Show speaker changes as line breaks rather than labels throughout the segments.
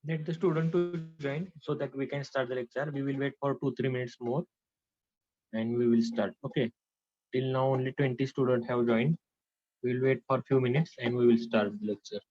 Let the student to join so that we can start the lecture. We will wait for 2-3 minutes more and we will start. Okay. Till now only 20 students have joined. We will wait for few minutes and we will start the lecture.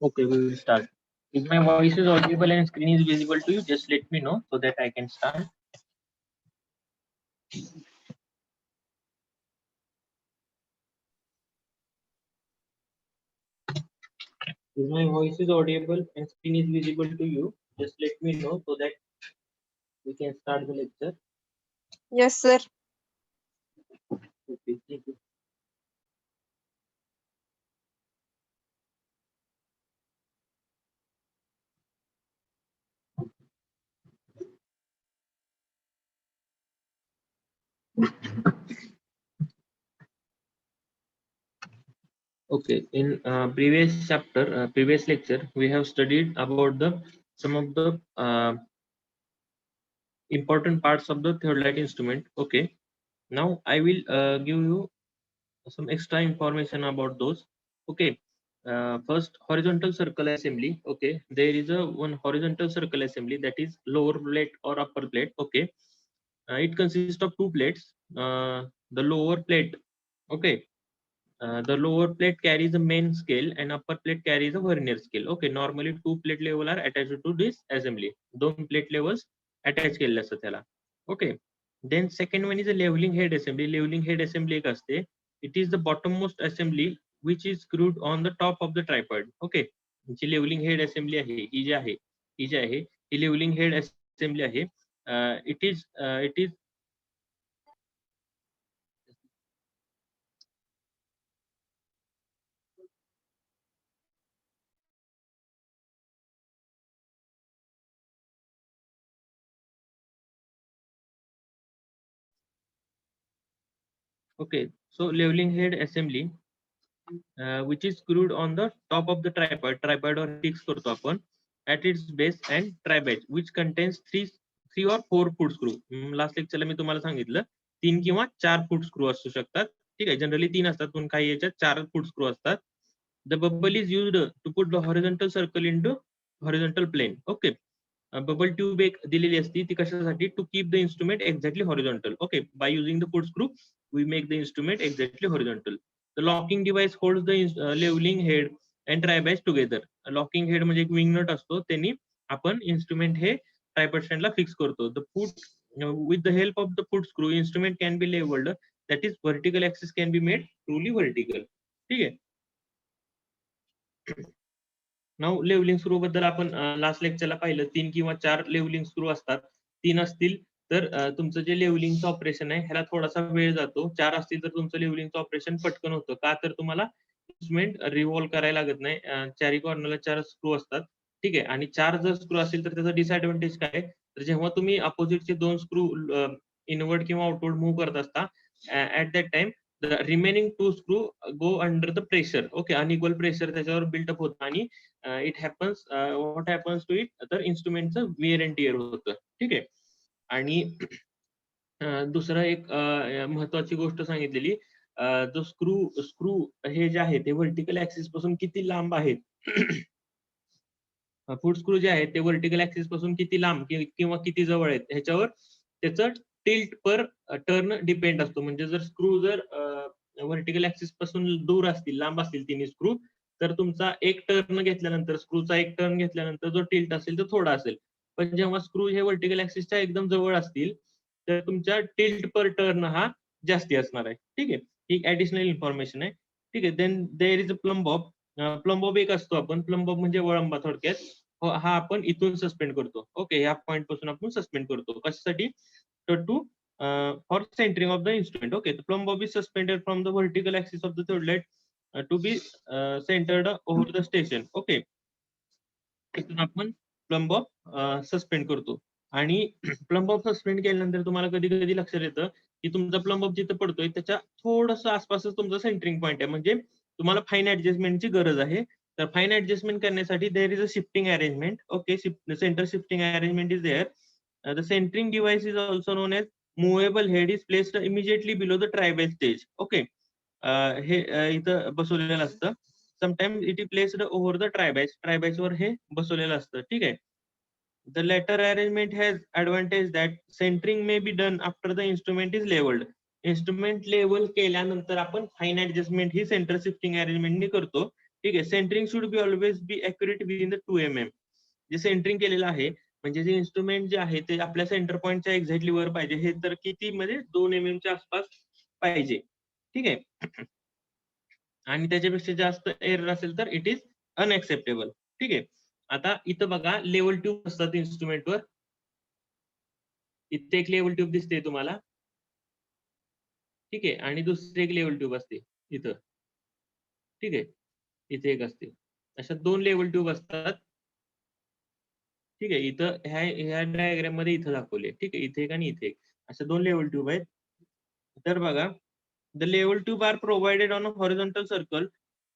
Okay, we will start. If my voice is audible and screen is visible to you, just let me know so that I can start. If my voice is audible and screen is visible to you, just let me know so that we can start the lecture.
Yes, sir.
Okay, thank you. Okay, in previous lecture, we have studied about the some of the important parts of the theodolite instrument. Okay, now I will give you some extra information about those. Okay, first horizontal circle assembly. Okay, there is a one horizontal circle assembly, that is lower plate or upper plate. Okay, it consists of two plates. The lower plate. Okay, the lower plate carries the main scale and upper plate carries a vernier scale. Okay, normally two plate level are attached to this assembly. दोन plate levels attach केलेले असतात त्याला. Okay, then second one is a leveling head assembly. Leveling head assembly एक असते. It is the bottommost assembly which is screwed on the top of the tripod. Okay, G leveling head assembly आहे ही जी आहे ही leveling head assembly आहे. It is okay. So leveling head assembly which is screwed on the top of the tripod or fix करतो आपण at its base and tribage which contains three or four foot screw. Last लेक्चरला मी तुम्हाला सांगितलं 3 किंवा 4 फूट screw असू शकतात. ठीक आहे, जनरली 3 असतात पण काही याच्यात 4 फूट स्क्रू असतात. The bubble is used to put the horizontal circle into horizontal plane. Okay, bubble tube एक दिलेली असती ती कशासाठी to keep the instrument exactly horizontal. Okay, by using the foot screw we make the instrument exactly horizontal. The locking device holds the levelling head and tribrach together. Locking head म्हणजे एक wing nut असतो, त्यांनी आपण instrument हे tripod स्टँडला fix करतो. The foot with the help of the foot screw instrument can be leveled, that is vertical axis can be made truly vertical. ठीक आहे. नाव लेवलिंग स्क्रू बद्दल आपण लास्ट लेक्चरला पाहिलं 3 किंवा 4 लेवलिंग स्क्रू असतात. 3 असतील तर तुमचं जे लेवलिंगचं ऑपरेशन आहे ह्याला थोडासा वेळ जातो. 4 असतील तर तुमचं लेवलिंगचं ऑपरेशन पटकन होतं. का तर तुम्हाला इन्स्ट्रुमेंट रिव्हॉल्व करायला लागत नाही. चारी कॉर्नरला 4 स्क्रू असतात. ठीक आहे, आणि 4 जर स्क्रू असतील तर त्याचा डिसएडव्हान्टेज काय आहे, तर जेव्हा तुम्ही अपोजिटचे 2 स्क्रू इनवर्ड किंवा आउटवर्ड मूव्ह करत असता at that time the remaining two screw go under the pressure. Okay, unequal pressure त्याच्यावर बिल्ट अप होतं आणि it happens what happens to it, तर इन्स्ट्रुमेंटचं वेअर अँड टिअर होतं. ठीक आहे. आणि दुसरं एक महत्वाची गोष्ट सांगितलेली, जो स्क्रू हे जे आहे ते व्हर्टिकल ऍक्सिस पासून किती लांब आहेत. फूट स्क्रू जे आहेत ते व्हर्टिकल ऍक्सिस पासून किती लांब किंवा किती जवळ आहेत ह्याच्यावर त्याचं टिल्ट पर टर्न डिपेंड असतो. म्हणजे जर स्क्रू जर व्हर्टिकल ऍक्सिस पासून दूर असतील, लांब असतील तिन्ही स्क्रू, तर तुमचा एक टर्न घेतल्यानंतर, स्क्रूचा एक टर्न घेतल्यानंतर जो टिल्ट असेल तो थोडा असेल. पण जेव्हा स्क्रू हे व्हर्टिकल ऍक्सिसच्या एकदम जवळ असतील तर तुमच्या टिल्ट पर टर्न हा जास्ती असणार आहे. ठीक आहे. ही ऍडिशनल इन्फॉर्मेशन आहे. ठीक आहे. Then there is a plumb bob. Plumb bob एक असतो आपण, प्लंब बॉब म्हणजे वळंबा थोडक्यात. हा आपण इथून सस्पेंड करतो. ओके, या पॉइंट पासून आपण सस्पेंड करतो. कशासाठी? To for centring of the instrument. Okay, plumb bob is suspended from the vertical axis of the theodolite to be centred over the station. Okay, इथून आपण प्लंब बॉब सस्पेंड करतो. आणि plumb Bob suspend केल्यानंतर तुम्हाला कधी कधी लक्षात येतं की तुमचा प्लंब बॉब जिथं पडतोय त्याच्या थोडंसं आसपासच तुमचा सेंटरिंग पॉईंट आहे. म्हणजे तुम्हाला फाईन ऍडजस्टमेंटची गरज आहे. तर फाईन ऍडजस्टमेंट करण्यासाठी there is a shifting arrangement. Okay, centre shifting arrangement is there. The centring device is also known as movable head is placed immediately below the tribrach stage. Okay, हे इथं बसवलेलं असतं. Sometimes it is placed over the tribrach वर हे बसवलेलं असतं. ठीक आहे. The latter arrangement has advantage that centering may be done after the instrument is leveled. Instrument level केल्यानंतर आपण फाईन ऍडजस्टमेंट ही सेंटर शिफ्टिंग अरेंजमेंटनी करतो. ठीक आहे. Centring should be always be accurate within the 2 mm. जे सेंटरिंग केलेलं आहे म्हणजे जे इन्स्ट्रुमेंट जे आहे ते आपल्या सेंटर पॉईंटच्या एक्झॅक्टली वर पाहिजे. हे तर किती मध्ये 2 mm च्या आसपास पाहिजे. ठीक आहे. आणि त्याच्यापेक्षा जास्त एरर असेल तर इट इज अनएक्सेप्टेबल. ठीक आहे. आता इथं बघा लेवल ट्यूब असतात इन्स्ट्रुमेंटवर. इथे एक लेवल ट्यूब दिसते तुम्हाला. ठीक आहे. आणि दुसरी एक लेवल ट्यूब असते इथं. ठीक आहे. इथे एक असते. अशा 2 लेवल ट्यूब असतात. ठीक आहे. इथं ह्या डायग्राम मध्ये इथं दाखवले. ठीक आहे. इथे एक आणि इथे एक. अशा 2 लेवल ट्यूब आहेत. तर बघा, the level tube are provided on a horizontal circle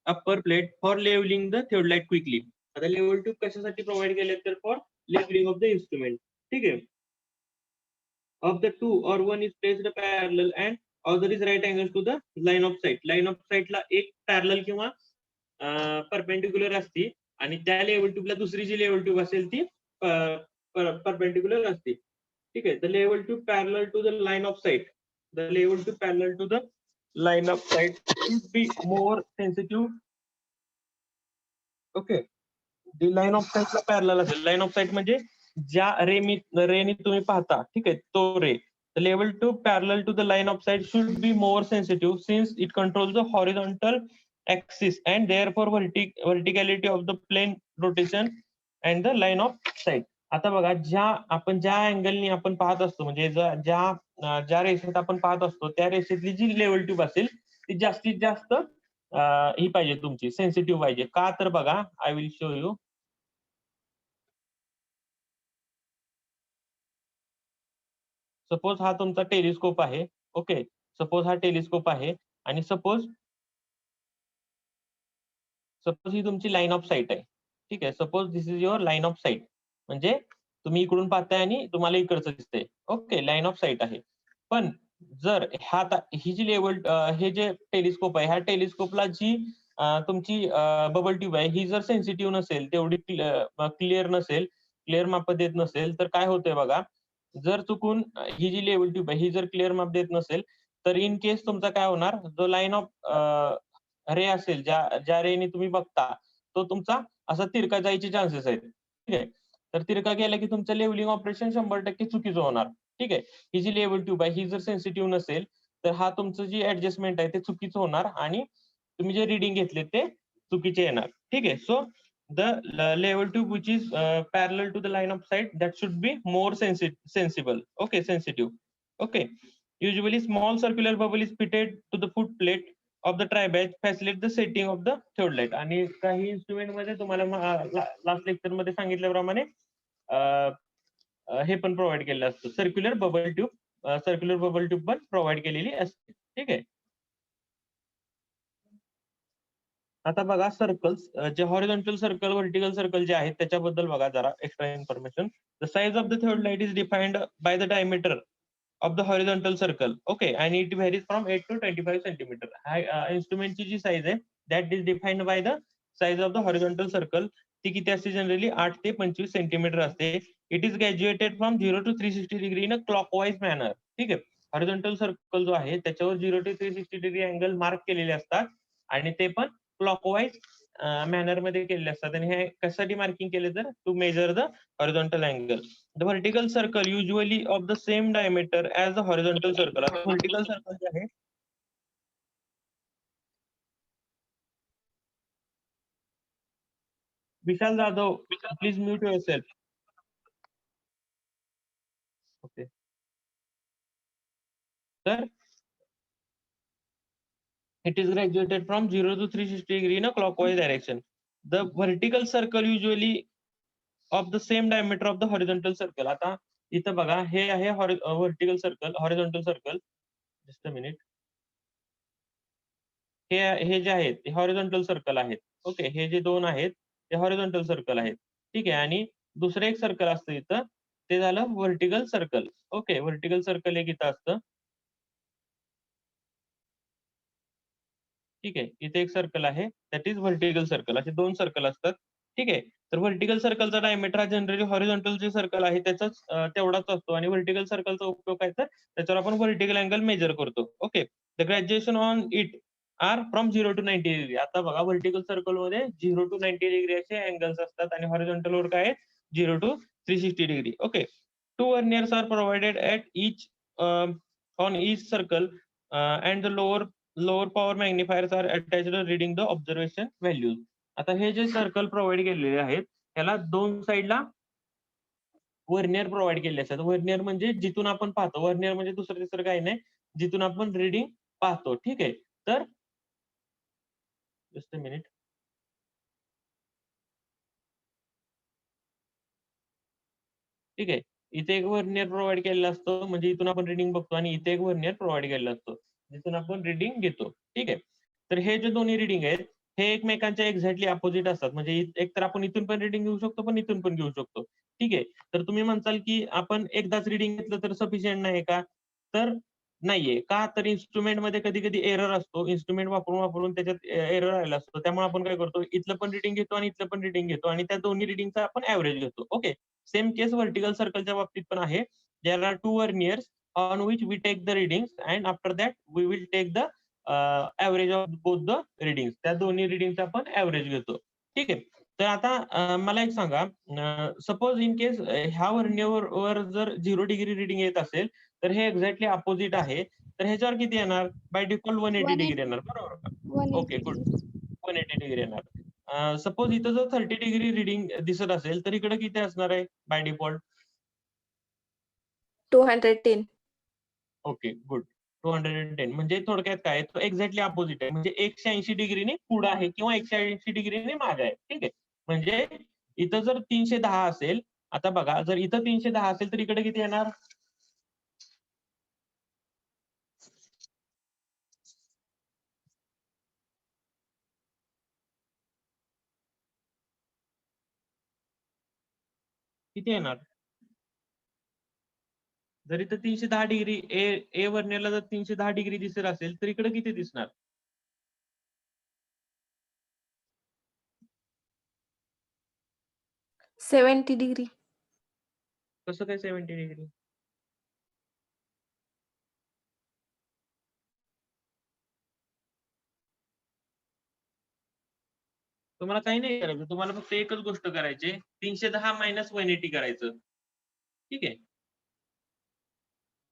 upper plate for levelling the theodolite quickly. आता लेवल ट्यूब कशासाठी प्रोव्हाइड केले तर for levelling of the instrument. ठीक आहे. Of the two or one is placed parallel and other is right angle to the line of sight. Line of sight ला एक parallel किंवा perpendicular असते आणि त्या लेवल ट्यूबला दुसरी जी लेवल ट्यूब असेल ती परपेंडिक्युलर असते. ठीक आहे. The level tube parallel to the line of sight. The level tube parallel to the line of sight should be more sensitive. Okay, the line of साइटला पॅरलल असेल. Line of sight म्हणजे ज्या rainy तुम्ही पाहता. ठीक आहे, तो रे. The level tube parallel to the line of sight should be more sensitive since it controls the horizontal axis and therefore verticality of the plane rotation and the line of sight. आता बघा, ज्या अँगलनी आपण पाहत असतो म्हणजे ज्या रेषेत आपण पाहत असतो त्या रेषेतली जी लेवल ट्यूब असेल ती जास्तीत जास्त ही पाहिजे, तुमची सेन्सिटिव्ह पाहिजे. का तर बघा, I will show you. Suppose हा तुमचा टेलिस्कोप आहे. ओके, सपोज हा टेलिस्कोप आहे आणि सपोज ही तुमची लाईन ऑफ साईट आहे. ठीक आहे. Suppose this is your line of site. म्हणजे तुम्ही इकडून पाहताय आणि तुम्हाला इकडचं दिसतंय. ओके, लाईन ऑफ साईट आहे. पण जर ही जी लेवल हे जे टेलिस्कोप आहे, ह्या टेलिस्कोपला जी तुमची बबल ट्यूब आहे ही जर सेन्सिटिव्ह नसेल, तेवढी क्लिअर नसेल, क्लिअर माप देत नसेल, तर काय होतंय बघा, जर चुकून ही जी लेवल ट्यूब आहे ही जर क्लिअर माप देत नसेल तर इन केस तुमचा काय होणार, जो लाईन ऑफ रे असेल, ज्या रेने तुम्ही बघता तो तुमचा असा तिरका जायचे चान्सेस आहेत. ठीक आहे. तर तिरका गेला की तुमचं लेवलिंग ऑपरेशन 100% चुकीचं होणार. ठीक आहे. ही जी लेवल ट्यूब आहे ही जर सेन्सिटिव्ह नसेल तर हा तुमचं जी ऍडजस्टमेंट आहे ते चुकीचं होणार आणि तुम्ही जे रिडिंग घेतले ते चुकीचे येणार. ठीक आहे. So the level tube which is parallel to the line of sight that should be more sensible. Okay, sensitive. Okay, usually small circular bubble is fitted to the foot plate of the tri badge facilitate the setting of the theodolite. आणि काही instrument मध्ये तुम्हाला last lecture मध्ये सांगितल्याप्रमाणे हे पण provide केलेलं असतं, सर्क्युलर बबल ट्यूब पण प्रोव्हाइड केलेली असते. ठीक आहे. आता बघा सर्कल्स, जे हॉरिझॉन्टल सर्कल व्हर्टिकल सर्कल जे आहेत त्याच्याबद्दल बघा जरा extra information. The size of the theodolite is defined by the diameter of the horizontal circle, okay, and it varies from 8 to 25 centimeter. इंस्ट्रुमेंटची G size आहे that is defined by the size of the horizontal circle, ती किती असते generally 8 ते 25 centimetre असते. It is graduated from 0 to 360 degree in a clockwise manner. ठीक आहे, horizontal circle जो आहे त्याच्यावर 0 to 360 डिग्री अँगल मार्क केलेले असतात आणि ते पण क्लॉकवाईज मॅनर मध्ये केलेले असतात. आणि हे कशासाठी मार्किंग केले तर to measure the horizontal angle. The vertical circle usually of the same diameter as the horizontal circle. आता व्हर्टिकल सर्कल जे आहे, Vishal Jadhav please mute your yourself, तर it is graduated from 0 to 360 degree in a clockwise direction. The vertical circle usually of the same diameter of the horizontal circle. आता इथं बघा हे आहे vertical circle, horizontal circle. Just a minute. हे जे आहेत हे हॉरिझॉन्टल सर्कल आहेत. ओके, हे जे दोन आहेत ते हॉरिझॉन्टल सर्कल आहेत. ठीक आहे, आणि दुसरं एक सर्कल असतं इथं, ते झालं vertical circle. Okay, vertical circle एक इथं असतं. ठीक आहे, इथे एक सर्कल आहे दॅट इज व्हर्टिकल सर्कल. असे दोन सर्कल असतात. ठीक आहे, तर व्हर्टिकल सर्कलचा डायमीटर हा जनरली हॉरिझॉन्टल जे सर्कल आहे त्याचाच तेवढाच असतो आणि व्हर्टिकल सर्कलचा उपयोग काय तर त्याच्यावर आपण व्हर्टिकल अँगल मेजर करतो. Okay, the graduation on it are from 0 to 90 degree. आता बघा व्हर्टिकल सर्कल मध्ये 0 to 90 डिग्री असे अँगल्स असतात आणि हॉरिझॉन्टल वर काय 0 to 360 degree. Okay, two verniers are provided at each on each circle and the lower power magnifiers are attached reading the observation values. आता हे जे सर्कल प्रोव्हाइड केलेले आहेत त्याला दोन साईडला वर्नियर प्रोव्हाइड केले असतात. वर्नियर म्हणजे जिथून आपण पाहतो, वर्नियर म्हणजे दुसरं तिसरं काही नाही, जिथून आपण रिडिंग पाहतो. ठीक आहे, तर जस्ट अ मिनिट. ठीक आहे, इथे एक वर्नियर प्रोव्हाइड केलेला असतो म्हणजे इथून आपण रिडिंग बघतो आणि इथे एक वर्नियर प्रोव्हाइड केलेला असतो जिथून आपण रिडिंग घेतो. ठीक आहे, तर हे जे दोन्ही रिडिंग आहेत हे एकमेकांच्या एक्झॅक्टली अपोजिट असतात. म्हणजे एक तर आपण इथून पण रिडिंग घेऊ शकतो पण इथून पण घेऊ शकतो. ठीक आहे, तर तुम्ही म्हणताल की आपण एकदाच रिडिंग घेतलं तर सफिशियंट नाही का? तर नाहीये का? तर इन्स्ट्रुमेंट मध्ये कधी कधी एरर असतो. इन्स्ट्रुमेंट वापरून वापरून त्याच्यात एरर आलेला असतो. त्यामुळे आपण काय करतो, इथलं पण रिडिंग घेतो आणि इथलं पण रिडिंग घेतो आणि त्या दोन्ही रिडिंगचा आपण ऍव्हरेज घेतो. ओके, सेम केस व्हर्टिकल सर्कलच्या बाबतीत पण आहे. There are two verniers on which we take the readings and after that we will take the average of both the readings. त्या दोन्ही रिडिंगचा आपण ऍव्हरेज घेतो. ठीक आहे, तर आता मला एक सांगा, सपोज इन केस ह्या वर्नियर जर 0 डिग्री रिडिंग येत असेल तर हे एक्झॅक्टली अपोजिट आहे. तर ह्याच्यावर किती येणार? बाय डिफॉल्ट 180 डिग्री येणार, बरोबर का? Okay,
180
good.
डिग्री
180 डिग्री येणार. सपोज इथं जर 30 डिग्री रिडिंग दिसत असेल तर इकडे किती असणार आहे बाय डिफॉल्ट?
210.
Okay, good. 210 म्हणजे थोडक्यात काय तो एक्झॅक्टली अपोजिट आहे. म्हणजे 180 डिग्रीने पुढे आहे किंवा 180 डिग्रीने मागे आहे. ठीक आहे, म्हणजे इथं जर 310 असेल, आता बघा जर इथं 310 असेल तर इकडे किती येणार? किती येणार? जर इथं 310 डिग्री ए वर्नियरला जर 310 डिग्री दिसत असेल तर इकडे किती दिसणार?
70 डिग्री.
कसं काय 70 डिग्री? तुम्हाला काही नाही करायचं, तुम्हाला फक्त एकच गोष्ट करायची, 310 मायनस 180 करायचं. ठीक आहे,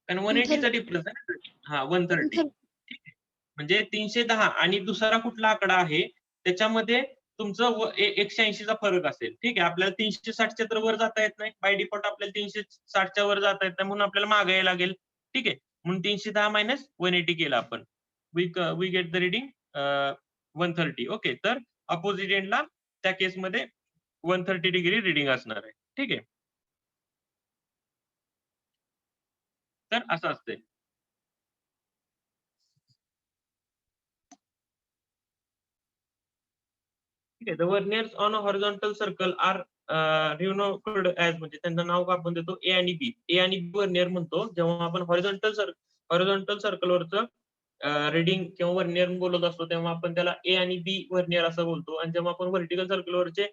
कारण 180चा डिफरन्स आहे ना. हा, 130. ठीक आहे, म्हणजे 310 आणि दुसरा कुठला आकडा आहे त्याच्यामध्ये तुमचं 180चा फरक असेल. ठीक आहे, आपल्याला 360च्या तर वर जाता येत नाही. बाय डिफॉल्ट आपल्याला 360च्या वर जाता येत नाही म्हणून आपल्याला मागे यायला लागेल. ठीक आहे, म्हणून 310 मायनस 180 केलं आपण. We get the reading 130. Okay, तर अपोजिट एंडला त्या केसमध्ये 130 डिग्री रिडिंग असणार आहे. ठीक आहे, तर असं असते. ठीक आहे. The verniers on a horizontal circle are renowned as, म्हणजे त्यांचं नाव आपण देतो ए आणि बी. ए आणि बी वर्नियर म्हणतो जेव्हा आपण हॉरिझॉन्टल सर्कलवरचं रीडिंग किंवा वर्नियर बोलत असतो तेव्हा आपण त्याला ए आणि बी वर्नियर असं बोलतो. आणि जेव्हा आपण व्हर्टिकल सर्कलवरचे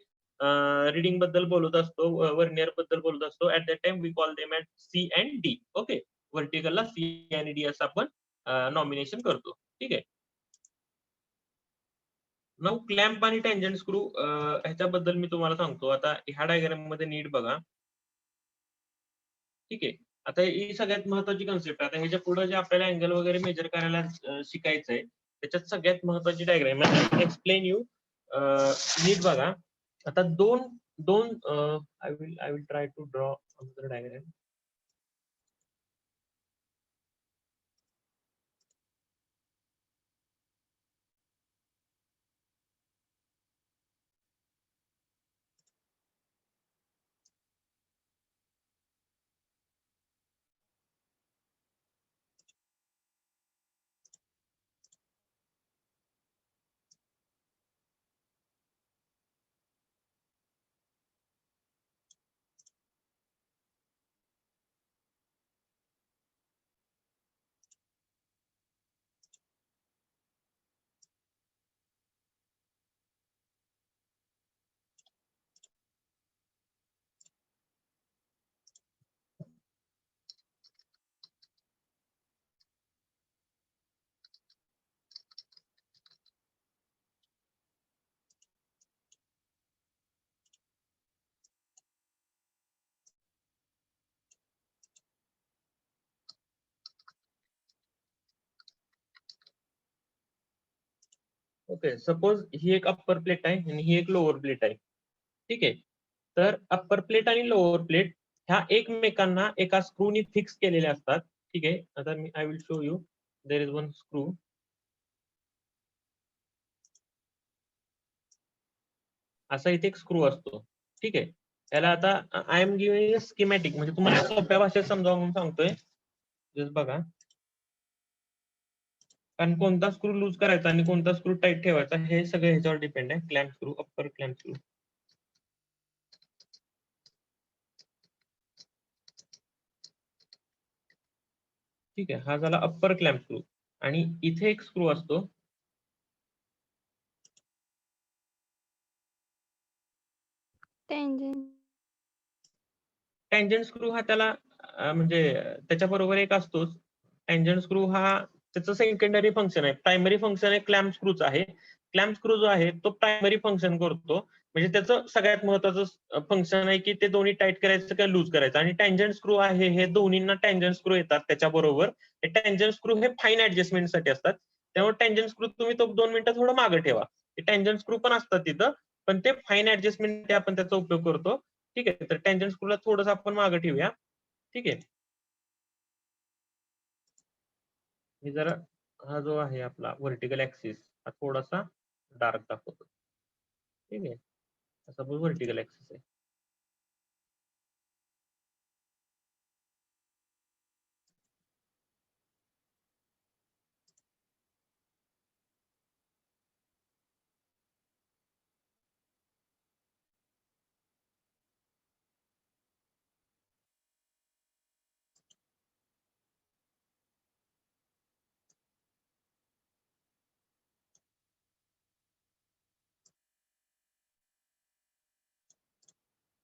रीडिंग बद्दल बोलत असतो, वर्नियर बद्दल बोलत असतो, at that time we call them at C and D. Okay, व्हर्टिकलला सी आणि डी असं आपण नॉमिनेशन करतो. ठीक आहे. नाऊ क्लॅम्प आणि टँजंट स्क्रू ह्याच्याबद्दल मी तुम्हाला सांगतो. आता ह्या डायग्राम मध्ये नीट बघा. ठीक आहे. आता ही सगळ्यात महत्वाची कन्सेप्ट आहे. आता ह्याच्या पुढे जे आपल्याला अँगल वगैरे मेजर करायला शिकायचंय त्याच्यात सगळ्यात महत्वाची डायग्राम आहे. एक्सप्लेन यू नीट बघा. आता दोन दोन I will try to draw another diagram. Okay, suppose ही एक अप्पर प्लेट आहे आणि ही एक लोअर प्लेट आहे. ठीक आहे. तर अप्पर प्लेट आणि लोअर प्लेट ह्या एकमेकांना एका स्क्रूनी फिक्स केलेल्या असतात. ठीक आहे. आता मी I will show you. There is one screw. असा इथे एक स्क्रू असतो. ठीक आहे. त्याला आता आय एम गिव्हिंग स्कीमॅटिक, म्हणजे तुम्हाला सोप्या भाषेत समजावून म्हणून सांगतोय. जस्ट बघा. कारण कोणता स्क्रू लूज करायचा आणि कोणता स्क्रू टाईट ठेवायचा हे सगळं ह्याच्यावर डिपेंड आहे. Clamp screw, upper clamp screw. ठीक आहे. हा झाला अप्पर क्लॅम्प स्क्रू. आणि इथे एक स्क्रू असतो. टँजंट स्क्रू हा त्याला म्हणजे त्याच्याबरोबर एक असतोच. टँजंट स्क्रू हा त्याचं सेकंडरी फंक्शन आहे. प्रायमरी फंक्शन आहे क्लॅम्प स्क्रूच आहे. क्लॅम्प स्क्रू जो आहे तो प्रायमरी फंक्शन करतो. म्हणजे त्याचं सगळ्यात महत्वाचं फंक्शन आहे की ते दोन्ही टाईट करायचं किंवा लूज करायचं. आणि टँजंट स्क्रू आहे हे दोन्हींना टँजंट स्क्रू येतात त्याच्याबरोबर. हे टँजंट स्क्रू हे फाईन ऍडजस्टमेंटसाठी असतात. त्यामुळे टँजंट स्क्रू तुम्ही तो 2 मिनिटं थोडं मागे ठेवा. टँजंट स्क्रू पण असतात तिथं, पण ते फाईन ऍडजस्टमेंट आपण त्याचा उपयोग करतो. ठीक आहे. तर टँजंट स्क्रूला थोडंसं आपण मागे ठेवूया. ठीक आहे. मी जरा हा जो आहे आपला व्हर्टिकल ऍक्सिस हा थोडासा डार्क दाखवतो. ठीक आहे. सपोज व्हर्टिकल ऍक्सिस आहे.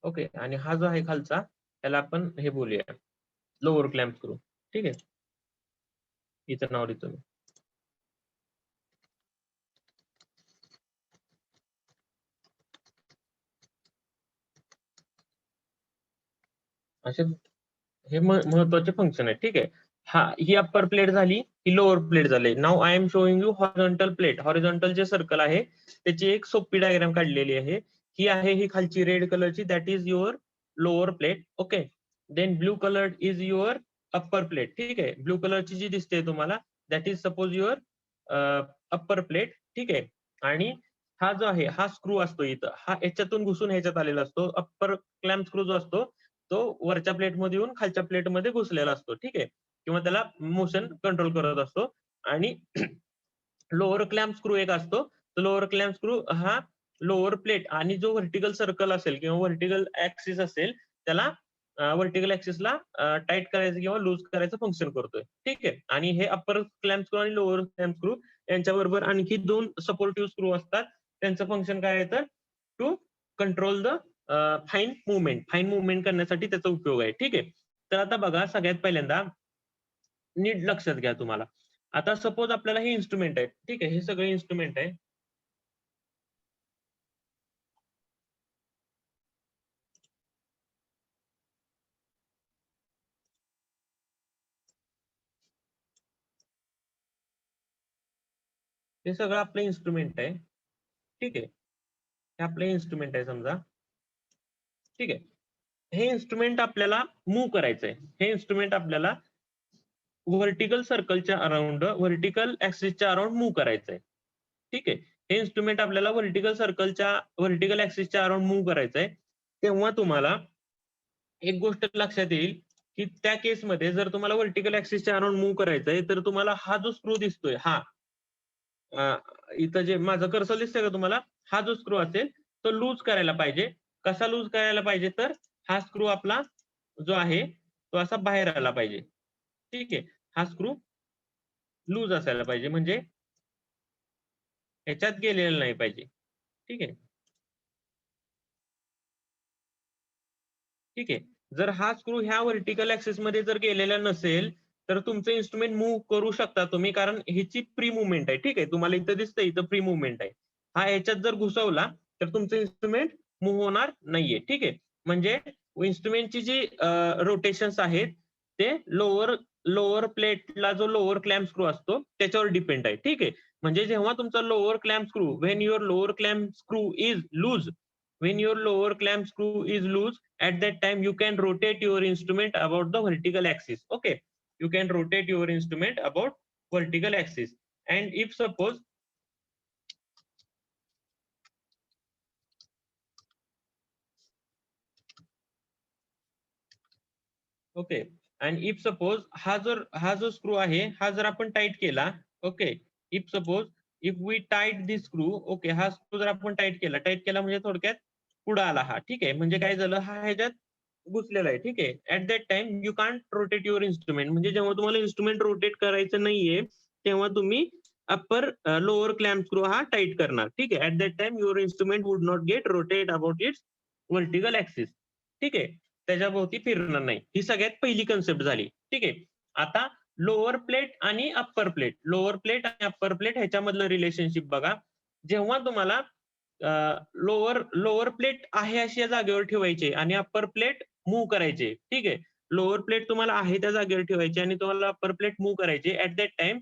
ओके. आणि हा जो आहे खालचा त्याला आपण हे बोलूया लोअर क्लॅम्प स्क्रू. ठीक आहे. इथं नाव लिहितो मी. असे हे महत्वाचे फंक्शन आहे. ठीक आहे. हा ही अप्पर प्लेट झाली, ही लोअर प्लेट झाली. Now I am showing you horizontal plate. Horizontal जे सर्कल आहे त्याची एक सोपी डायग्राम काढलेली आहे. ही आहे ही खालची रेड कलरची, that is your lower plate. Okay. Then blue colour is your upper plate. ठीक आहे. ब्लू कलरची जी दिसते तुम्हाला that is suppose your upper plate. ठीक आहे. आणि हा जो आहे हा स्क्रू असतो इथं, हा याच्यातून घुसून ह्याच्यात आलेला असतो. अप्पर क्लॅम्प स्क्रू जो असतो तो वरच्या प्लेटमध्ये येऊन खालच्या प्लेटमध्ये घुसलेला असतो. ठीक आहे. किंवा त्याला मोशन कंट्रोल करत असतो. आणि लोअर क्लॅम्प स्क्रू एक असतो. लोअर क्लॅम्प स्क्रू हा लोअर प्लेट आणि जो व्हर्टिकल सर्कल असेल किंवा व्हर्टिकल ऍक्सिस असेल त्याला व्हर्टिकल ऍक्सिसला टाईट करायचं किंवा लूज करायचं फंक्शन करतोय. ठीक आहे. आणि हे अप्पर क्लॅम्प स्क्रू आणि लोअर क्लॅम्प स्क्रू यांच्याबरोबर आणखी 2 सपोर्टिव्ह स्क्रू असतात. त्यांचं फंक्शन काय आहे तर to control the fine movement करण्यासाठी त्याचा उपयोग आहे. ठीक आहे. तर आता बघा सगळ्यात पहिल्यांदा नीट लक्षात घ्या तुम्हाला. आता सपोज आपल्याला हे इन्स्ट्रुमेंट आहे. ठीक आहे. हे सगळे इन्स्ट्रुमेंट आहे. हे सगळं आपलं इन्स्ट्रुमेंट आहे. ठीक आहे. हे आपलं इन्स्ट्रुमेंट आहे समजा. ठीक आहे. हे इन्स्ट्रुमेंट आपल्याला मूव्ह करायचंय. हे इन्स्ट्रुमेंट आपल्याला व्हर्टिकल सर्कलच्या अराउंड व्हर्टिकल ऍक्सिसच्या अराउंड मूव्ह करायचंय. ठीक आहे. हे इन्स्ट्रुमेंट आपल्याला व्हर्टिकल ऍक्सिसच्या अराउंड मूव्ह करायचंय. तेव्हा तुम्हाला एक गोष्ट लक्षात येईल, की त्या केसमध्ये जर तुम्हाला व्हर्टिकल ऍक्सिसच्या अराउंड मूव्ह करायचंय, तर तुम्हाला हा जो स्क्रू दिसतोय इथं जे माझं कर्सर दिसतंय का तुम्हाला? हा जो स्क्रू असेल तो लूज करायला पाहिजे. कसा लूज करायला पाहिजे तर हा स्क्रू आपला जो आहे तो असा बाहेर आला पाहिजे. ठीक आहे. हा स्क्रू लूज असायला पाहिजे म्हणजे ह्याच्यात गेलेला नाही पाहिजे. ठीक आहे. ठीक आहे. जर हा स्क्रू ह्या व्हर्टिकल ऍक्सिस मध्ये जर गेलेला नसेल, तर तुमचं इन्स्ट्रुमेंट मूव्ह करू शकता तुम्ही कारण ह्याची प्री मूव्हमेंट आहे. ठीक आहे. तुम्हाला इथं दिसतंय इथं प्री मूव्हमेंट आहे. हा ह्याच्यात जर घुसवला तर तुमचं इन्स्ट्रुमेंट मूव्ह होणार नाहीये. ठीक आहे. म्हणजे इन्स्ट्रुमेंटची जी रोटेशन्स आहेत ते लोअर प्लेटला जो लोअर क्लॅम्प स्क्रू असतो त्याच्यावर डिपेंड आहे. ठीक आहे. म्हणजे जेव्हा तुमचा lower clamp screw when your lower clamp screw is loose when your lower clamp screw is loose, at that time you can rotate your instrument about the vertical axis. Okay, you can rotate your instrument about vertical axis. And if suppose okay, and if suppose हा जो screw आहे हा जर आपण tight केला, okay, if suppose if we tight this screw, okay, हा screw जर आपण टाईट केला म्हणजे थोडक्यात पुढे आला हा. ठीक आहे. म्हणजे काय झालं हा ह्याच्यात घुसलेला आहे. ठीक आहे. At that time you can't rotate your instrument म्हणजे जेव्हा तुम्हाला इन्स्ट्रुमेंट रोटेट करायचं नाहीये तेव्हा तुम्ही अप्पर लोअर क्लॅम्प स्क्रू हा टाईट करणार. ठीक आहे. At that time your instrument would not gate rotate about it's vertical axis. ठीक आहे. त्याच्या भोवती फिरणार नाही. ही सगळ्यात पहिली कन्सेप्ट झाली. ठीक आहे. आता लोअर प्लेट आणि लोअर प्लेट आणि अप्पर प्लेट ह्याच्यामधलं रिलेशनशिप बघा. जेव्हा तुम्हाला लोअर प्लेट आहे अशी या जागेवर ठेवायचे आणि अप्पर प्लेट मूव्ह करायचे. ठीक आहे. लोअर प्लेट तुम्हाला आहे त्या जागेवर ठेवायची आणि तुम्हाला अप्पर प्लेट मूव्ह करायचे. ऍट दॅट टाइम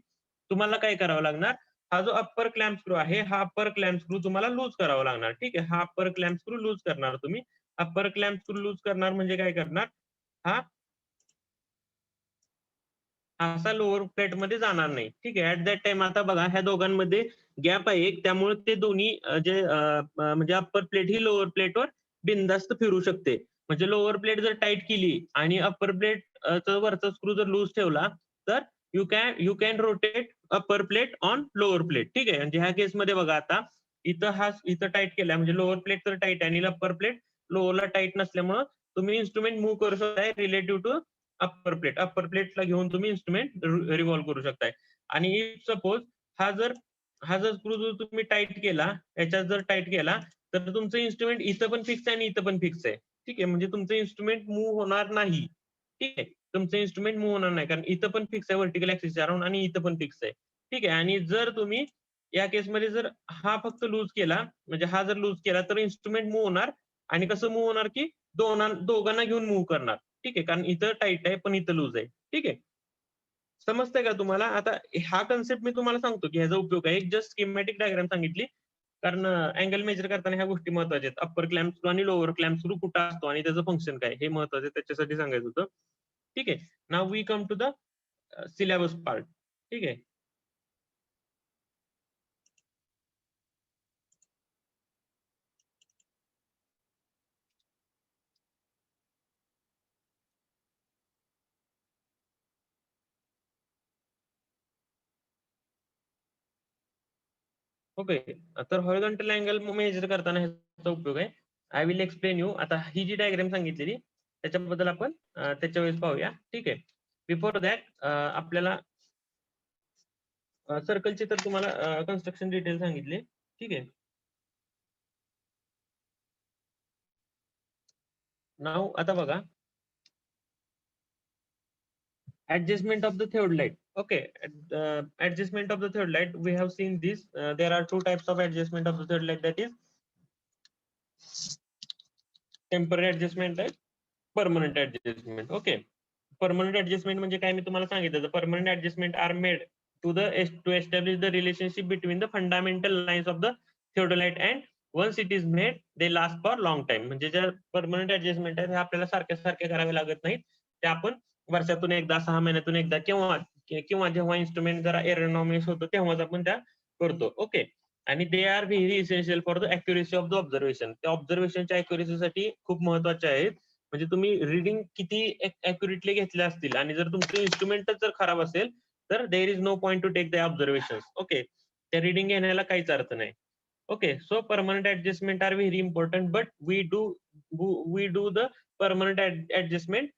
तुम्हाला काय करावं लागणार? हा जो अप्पर क्लॅम्प स्क्रू आहे हा अप्पर क्लॅम्प स्क्रू तुम्हाला लूज करावा लागणार. ठीक आहे. हा अप्पर क्लॅम्प स्क्रू लूज करणार तुम्ही. अप्पर क्लॅम्प स्क्रू लूज करणार म्हणजे काय करणार? हा असा लोअर प्लेट मध्ये जाणार नाही. ठीक आहे. ऍट दॅट टाइम आता बघा ह्या दोघांमध्ये गॅप आहे एक त्यामुळे ते दोन्ही म्हणजे अप्पर प्लेट ही लोअर प्लेटवर बिनधास्त फिरू शकते. म्हणजे लोअर प्लेट जर टाईट केली आणि अप्पर प्लेट वरचा स्क्रू जर लूज ठेवला तर you can rotate upper plate on lower plate. ठीक आहे. म्हणजे ह्या केसमध्ये बघा आता इथं टाईट केलाय म्हणजे लोअर प्लेट तर टाईट आहे आणि अप्पर प्लेट लोअरला टाईट नसल्यामुळं तुम्ही इन्स्ट्रुमेंट मूव्ह करू शकताय रिलेटिव्ह टू अप्पर प्लेटला घेऊन तुम्ही इन्स्ट्रुमेंट रिव्हॉल्व करू शकताय. आणि इफ सपोज हा जर स्क्रू जर तुम्ही टाईट केला याच्यात जर टाईट केला तर तुमचं इन्स्ट्रुमेंट इथं पण फिक्स आहे आणि इथं पण फिक्स आहे. ठीक आहे. म्हणजे तुमचं इन्स्ट्रुमेंट मूव्ह होणार नाही. ठीक आहे. तुमचं इन्स्ट्रुमेंट मूव्ह होणार नाही कारण इथं पण फिक्स आहे व्हर्टिकल ऍक्सिस अराउंड आणि इथं पण फिक्स आहे. ठीक आहे. आणि जर तुम्ही या केसमध्ये जर हा फक्त लूज केला म्हणजे हा जर लूज केला तर इन्स्ट्रुमेंट मूव्ह होणार आणि कसं मूव्ह होणार की दोघांना घेऊन मूव्ह करणार. ठीक आहे. कारण इथं टाईट आहे पण इथं लूज आहे. ठीक आहे. समजतंय का तुम्हाला? आता हा कन्सेप्ट मी तुम्हाला सांगतो की ह्याचा उपयोग आहे. एक जस्ट स्कीमॅटिक डायग्राम सांगितली. कारण अँगल मेजर करताना ह्या गोष्टी महत्वाच्या आहेत. अप्पर क्लॅम्प स्क्रू आणि लोअर क्लॅम्प स्क्रू कुठं असतो आणि त्याचं फंक्शन काय हे महत्वाचं आहे त्याच्यासाठी सांगायचं होतं. ठीक आहे. Now we come to the syllabus part. ठीक आहे. ओके, तर हॉरिझॉन्टल अँगल मेजर करताना ह्याचा उपयोग आहे. I will explain you. आता ही जी डायग्राम सांगितलेली त्याच्याबद्दल आपण त्याच्या वेळेस पाहूया. ठीक आहे. बिफोर दॅट आपल्याला सर्कलची तर तुम्हाला कन्स्ट्रक्शन डिटेल सांगितले. ठीक आहे. नाव आता बघा, adjustment of the theodolite. Okay, adjustment of the theodolite, we have seen this. There are two types of adjustment of the theodolite, that is temporary adjustment and permanent adjustment. Okay, permanent adjustment म्हणजे काय मी तुम्हाला सांगितलं, permanent adjustment are made to establish the relationship between the fundamental lines of the theodolite, and once it is made they last for long time. म्हणजे ज्या permanent adjustment आहे हे आपल्याला सारखे करावे लागत नाहीत, ते आपण वर्षातून एकदा, 6 महिन्यातून एकदा किंवा जेव्हा इन्स्ट्रुमेंट जरा एरोनॉमिस होतो तेव्हाच आपण त्या करतो. ओके, आणि they are very essential for the accuracy of the observation. त्या ऑब्झर्वेशनच्या अॅक्युरेसीसाठी खूप महत्वाचे आहेत. म्हणजे तुम्ही रिडिंग किती अॅक्युरेटली घेतले असतील आणि जर तुमचं इन्स्ट्रुमेंटच जर खराब असेल तर there is no point to take the observation. Okay, त्या रिडिंग घेण्याला काहीच अर्थ नाही. Okay, so permanent adjustment are very important, but we do the permanent adjustment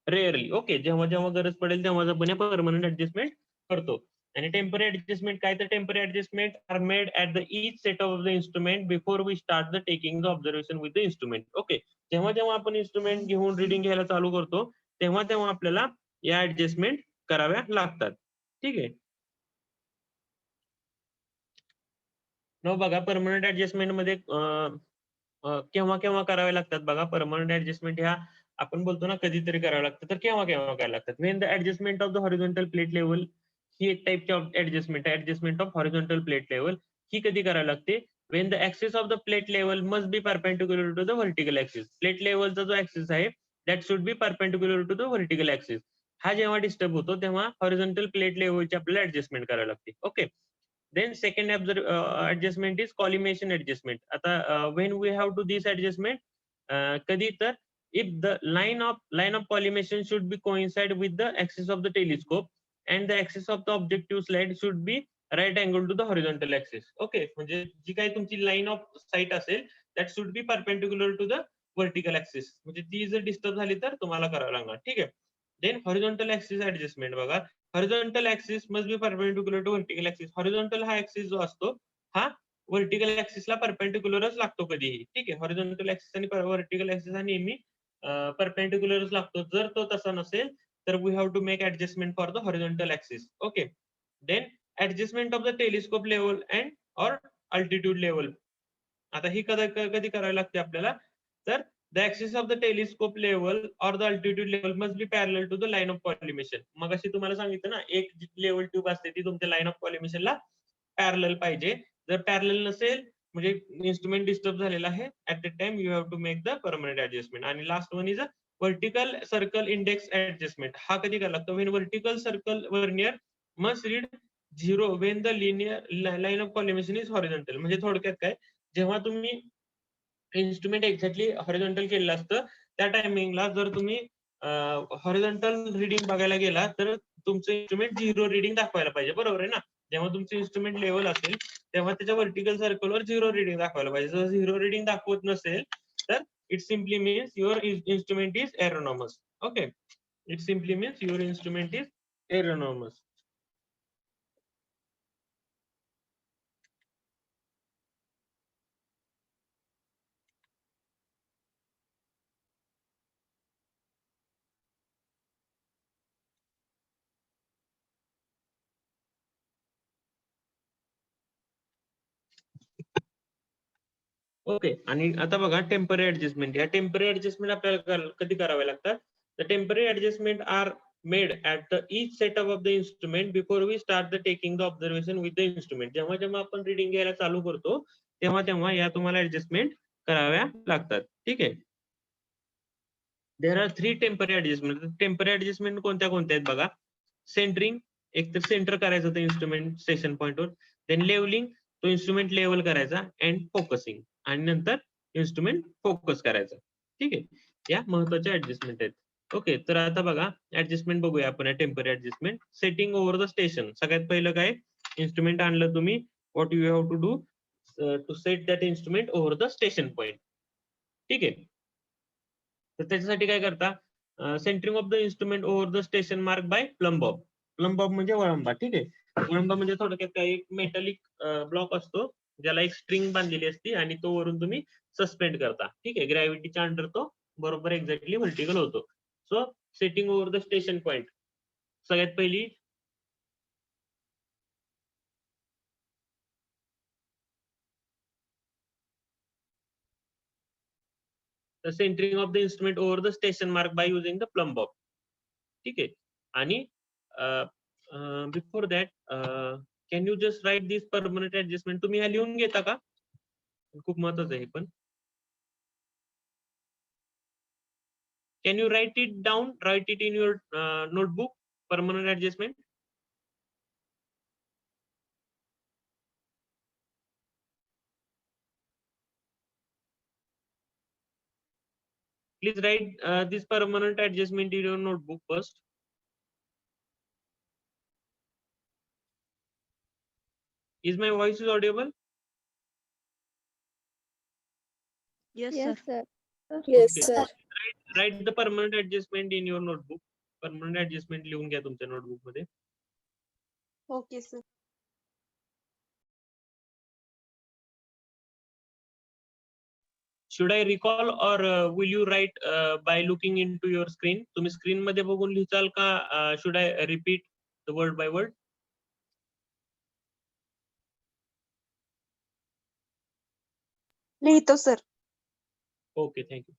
rarely. Okay, जेव्हा जेव्हा गरज पडेल तेव्हाच आपण परमनंट ऍडजस्टमेंट करतो. आणि टेम्पररी ऍडजस्टमेंट काय, तर temporary adjustment are made at the each set of the instrument before we start the taking the observation with the instrument. Okay, जेव्हा जेव्हा आपण इन्स्ट्रुमेंट घेऊन रिडिंग घ्यायला चालू करतो तेव्हा तेव्हा आपल्याला या ऍडजस्टमेंट कराव्या लागतात. ठीक आहे. न बघा, परमनंट ऍडजस्टमेंट मध्ये केव्हा केव्हा करावे लागतात बघा. परमनंट ऍडजस्टमेंट ह्या आपण बोलतो ना कधीतरी करावं लागतं, तर केव्हा केव्हा करायला लागतात. When the adjustment of the horizontal plate level, ही एक टाइपची ऍडजस्टमेंट आहे, adjustment of horizontal plate level. ही कधी करावी लागते, when the axis of the plate level must be perpendicular to the vertical axis. Plate लेवलचा जो ऍक्सिस आहे that should be perpendicular to the vertical axis. हा जेव्हा डिस्टर्ब होतो तेव्हा हॉरिझॉन्टल प्लेट लेवलची आपल्याला ऍडजस्टमेंट करावी लागते. Okay, then second adjustment is collimation adjustment. आता when we have to this adjustment, कधी तर if the line of collimation should be coincide with the axis of the telescope and the axis of the objective slide should be right angle to the horizontal axis. Okay, म्हणजे जी काही तुमची line of site असेल that should be perpendicular to the vertical axis. म्हणजे ती जर disturb झाली तर तुम्हाला करावं लागणार. ठीक आहे. देन हॉरिझॉन्टल ऍक्सिस ऍडजस्टमेंट बघा. Horizontal axis must be perpendicular to vertical axis. Horizontal हा ऍक्सिस जो असतो हा व्हर्टिकल ऍक्सिसला परपेंडिक्युलरच लागतो कधीही. ठीक आहे, हॉरिझॉन्टल ऍक्सिस आणि व्हर्टिकल ऍक्सिस हा नेहमी परपेंडिक्युलरच लागतो. जर तो तसा नसेल तर we have to make adjustment for the horizontal axis. Okay, then adjustment of the telescope level and or altitude level. आता ही कधी करावी लागते आपल्याला, तर the axis of the telescope level or the altitude level must be parallel to the line of collimation. मग अशी तुम्हाला सांगितलं ना, एक लेवल ट्यूब असते ती तुमच्या लाईन ऑफ कॉलिमेशनला पॅरलल पाहिजे. जर पॅरलल नसेल म्हणजे इन्स्ट्रुमेंट डिस्टर्ब झालेला आहे, at the time you have to make the permanent adjustment. आणि last one is a vertical circle index adjustment. हा कधी करावा लागतो, when vertical circle vernier must read 0 when the linear line of collimation is horizontal. म्हणजे थोडक्यात काय, जेव्हा तुम्ही इन्स्ट्रुमेंट एक्झॅक्टली हॉरिझॉन्टल केलेलं असतं त्या टायमिंगला जर तुम्ही हॉरिझॉन्टल रिडिंग बघायला गेला तर तुमचं इन्स्ट्रुमेंट 0 रिडिंग दाखवायला पाहिजे. बरोबर आहे ना. जेव्हा तुमचं इन्स्ट्रुमेंट लेवल असेल तेव्हा त्याच्या व्हर्टिकल सर्कलवर 0 रिडिंग दाखवायला पाहिजे. जर 0 रिडिंग दाखवत नसेल तर it simply means your instrument is erroneous. Okay, it simply means your instrument is erroneous. Okay, आणि आता बघा टेम्पररी ऍडजस्टमेंट. या टेम्पररी ऍडजस्टमेंट आपल्याला कधी कराव्या लागतात, the temporary adjustment are made at the each setup of the instrument before we start the taking the observation with the instrument. जेव्हा जेव्हा आपण रिडिंग घ्यायला चालू करतो तेव्हा तेव्हा या तुम्हाला ऍडजस्टमेंट कराव्या लागतात. ठीक आहे. There are 3 temporary adjustment. Temporary adjustment कोणत्या कोणत्या आहेत बघा. सेंटरिंग, एक तर सेंटर करायचं होतं इन्स्ट्रुमेंट स्टेशन पॉइंटवर. देन लेवलिंग, तो इन्स्ट्रुमेंट लेवल करायचा. अँड फोकसिंग, आणि नंतर इन्स्ट्रुमेंट फोकस करायचं. ठीक आहे, या महत्वाच्या ऍडजस्टमेंट आहेत. ओके, तर आता बघा ऍडजस्टमेंट बघूया आपण temporary adjustment. Setting over the station. सगळ्यात पहिलं काय, इन्स्ट्रुमेंट आणलं तुम्ही what you have to do to set that instrument over the station point. ठीक आहे. तर त्याच्यासाठी काय करता, centring of the instrument over the station mark by plumb bob. Plumb bob म्हणजे वळंबा. ठीक आहे. वळंबा म्हणजे थोडक्यात काय, एक मेटॅलिक ब्लॉक असतो ज्याला एक स्ट्रिंग बांधलेली असते आणि तो वरून तुम्ही सस्पेंड करता. ठीक आहे. ग्रॅव्हिटीच्या अंडर तो बरोबर एक्झॅक्टली व्हर्टिकल होतो. So setting over the station point. सगळ्यात पहिली the centering of the instrument over the station mark by using the plumb bob. ठीक आहे. आणि before that can you just write this permanent adjustment. तुम्ही ह्या लिहून घेता का? खूप महत्वाचं आहे पण. Can you write it down, write it in your notebook, permanent adjustment. Please write this permanent adjustment in your notebook first. Is my voice is audible?
Yes,
Yes,
sir.
sir.
Yes,
Okay.
sir.
Write the permanent adjustment in your notebook. Permanent adjustment लिहून घ्या तुमच्या notebook मध्ये.
Okay, sir.
Should I recall or will you write by looking into your screen? तुम्ही screen मध्ये बघून लिहिचाल का? Should I repeat the word by word?
लिहितो, sir.
Okay, thank you.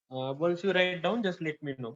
Once you write down, just let me know.